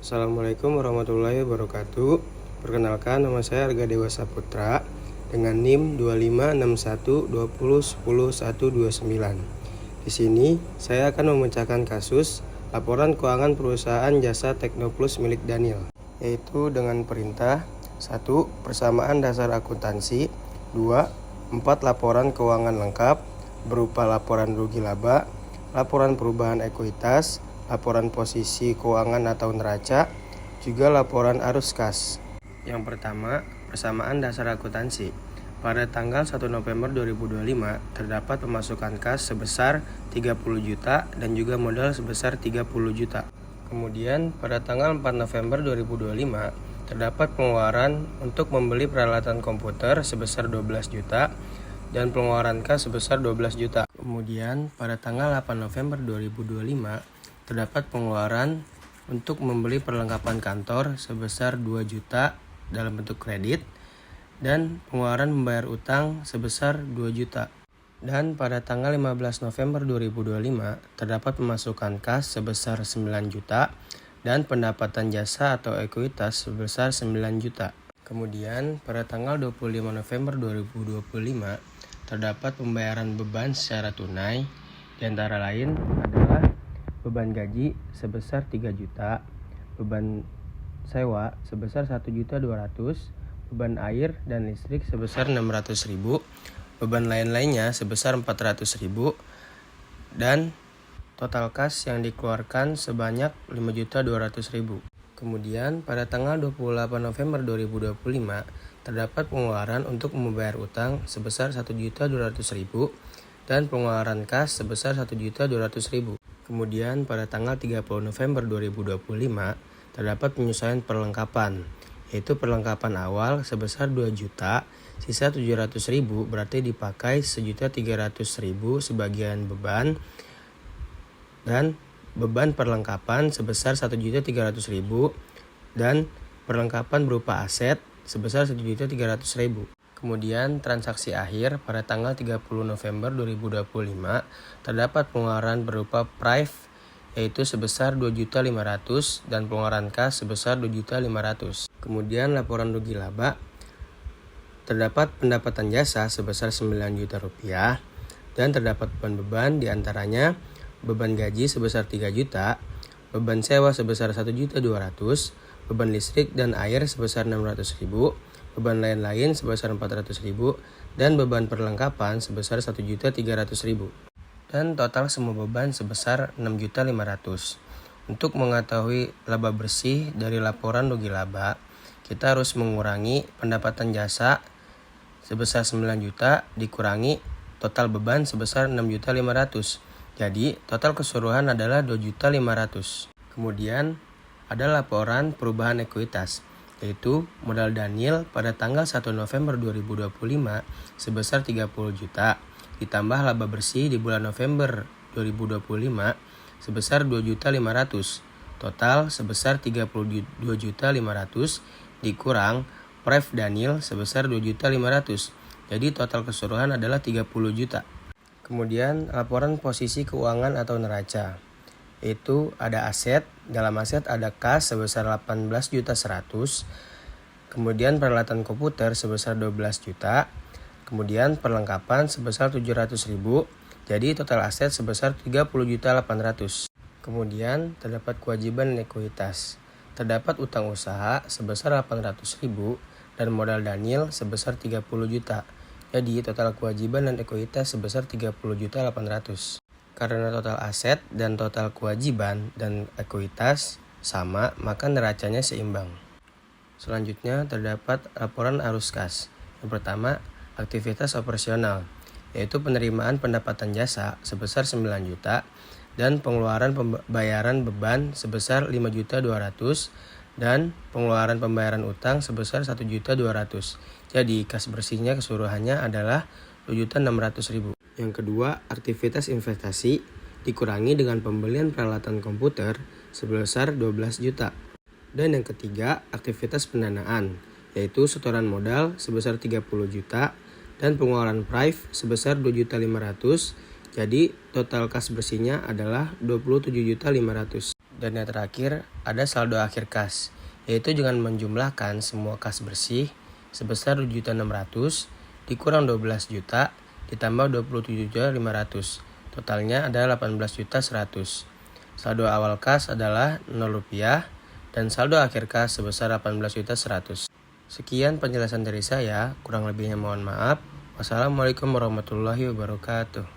Assalamualaikum warahmatullahi wabarakatuh. Perkenalkan, nama saya Arga Dewa Saputra dengan NIM 256120101129. Di sini saya akan memecahkan kasus laporan keuangan perusahaan jasa Teknoplus milik Daniel, yaitu dengan perintah 1. Persamaan dasar akuntansi. 2. 4 laporan keuangan lengkap berupa laporan rugi laba, laporan perubahan ekuitas, laporan posisi keuangan atau neraca, juga laporan arus kas. Yang pertama, persamaan dasar akuntansi. Pada tanggal 1 November 2025 terdapat pemasukan kas sebesar 30 juta dan juga modal sebesar 30 juta. Kemudian pada tanggal 4 November 2025 terdapat pengeluaran untuk membeli peralatan komputer sebesar 12 juta dan pengeluaran kas sebesar 12 juta. Kemudian pada tanggal 8 November 2025 terdapat pengeluaran untuk membeli perlengkapan kantor sebesar 2 juta dalam bentuk kredit dan pengeluaran membayar utang sebesar 2 juta. Dan pada tanggal 15 November 2025 terdapat pemasukan kas sebesar 9 juta dan pendapatan jasa atau ekuitas sebesar 9 juta. Kemudian pada tanggal 25 November 2025 terdapat pembayaran beban secara tunai, di antara lain adalah beban gaji sebesar 3 juta, beban sewa sebesar 1.200.000, beban air dan listrik sebesar 600.000, beban lain-lainnya sebesar 400.000, dan total kas yang dikeluarkan sebanyak 5.200.000. Kemudian pada tanggal 28 November 2025 terdapat pengeluaran untuk membayar utang sebesar 1.200.000 dan pengeluaran kas sebesar 1.200.000. Kemudian pada tanggal 30 November 2025 terdapat penyesuaian perlengkapan, yaitu perlengkapan awal sebesar 2 juta, sisa 700.000 berarti dipakai 1.300.000 sebagian beban, dan beban perlengkapan sebesar 1.300.000 dan perlengkapan berupa aset sebesar 1.300.000. Kemudian transaksi akhir pada tanggal 30 November 2025 terdapat pengeluaran berupa prive, yaitu sebesar 2.500.000 dan pengeluaran kas sebesar 2.500.000. Kemudian laporan rugi laba, terdapat pendapatan jasa sebesar 9 juta rupiah dan terdapat beban-beban diantaranya beban gaji sebesar 3 juta, beban sewa sebesar 1.200.000, beban listrik dan air sebesar 600.000, beban lain-lain sebesar 400.000, dan beban perlengkapan sebesar 1.300.000. Dan total semua beban sebesar 6.500.000. Untuk mengetahui laba bersih dari laporan rugi laba, kita harus mengurangi pendapatan jasa sebesar 9 juta dikurangi total beban sebesar 6.500.000. Jadi total keseluruhan adalah 2.500.000. Kemudian ada laporan perubahan ekuitas, yaitu modal Daniel pada tanggal 1 November 2025 sebesar 30 juta, ditambah laba bersih di bulan November 2025 sebesar 2.500.000, total sebesar 32.500.000 dikurang Prev Daniel sebesar 2.500.000, jadi total keseluruhan adalah 30 juta. Kemudian laporan posisi keuangan atau neraca, yaitu ada aset, dalam aset ada kas sebesar 18.100.000, kemudian peralatan komputer sebesar 12 juta, kemudian perlengkapan sebesar 700.000, jadi total aset sebesar 30.800.000. Kemudian terdapat kewajiban dan ekuitas, terdapat utang usaha sebesar 800.000 dan modal Daniel sebesar 30 juta, jadi total kewajiban dan ekuitas sebesar 30.800.000. Karena total aset dan total kewajiban dan ekuitas sama, maka neracanya seimbang. Selanjutnya terdapat laporan arus kas. Yang pertama, aktivitas operasional, yaitu penerimaan pendapatan jasa sebesar 9 juta dan pengeluaran pembayaran beban sebesar 5.200.000 dan pengeluaran pembayaran utang sebesar 1.200.000. Jadi kas bersihnya keseluruhannya adalah 2.600.000. Yang kedua, aktivitas investasi dikurangi dengan pembelian peralatan komputer sebesar 12 juta. Dan yang ketiga, aktivitas pendanaan, yaitu setoran modal sebesar 30 juta dan pengeluaran prive sebesar 2.500.000. Jadi total kas bersihnya adalah 27.500.000. Dan yang terakhir ada saldo akhir kas, yaitu dengan menjumlahkan semua kas bersih sebesar 7.600 dikurang 12 juta ditambah 27.500. Totalnya adalah 18.100. Saldo awal kas adalah Rp0 dan saldo akhir kas sebesar 18.100. Sekian penjelasan dari saya, kurang lebihnya mohon maaf. Wassalamualaikum warahmatullahi wabarakatuh.